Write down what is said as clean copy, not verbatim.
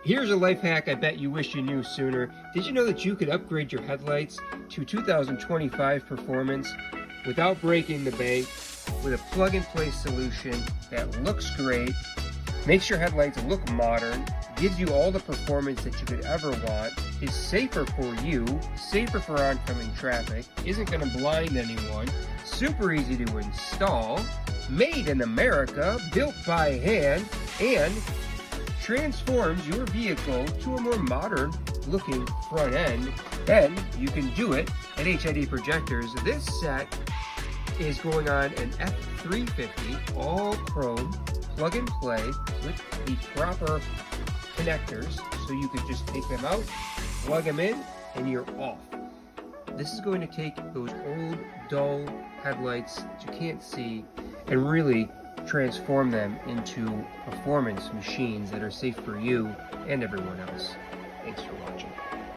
Here's a life hack I bet you wish you knew sooner. Did you know that you could upgrade your headlights to 2025 performance without breaking the bank with a plug-and-play solution that looks great, makes your headlights look modern, gives you all the performance that you could ever want, is safer for you, safer for oncoming traffic, isn't going to blind anyone, super easy to install, made in America, built by hand, and transforms your vehicle to a more modern looking front end, and you can do it at HID Projectors. This set is going on an F350 all chrome plug and play with the proper connectors, so you could just take them out, plug them in, and you're off. This is going to take those old dull headlights that you can't see and really transform them into performance machines that are safe for you and everyone else. Thanks for watching.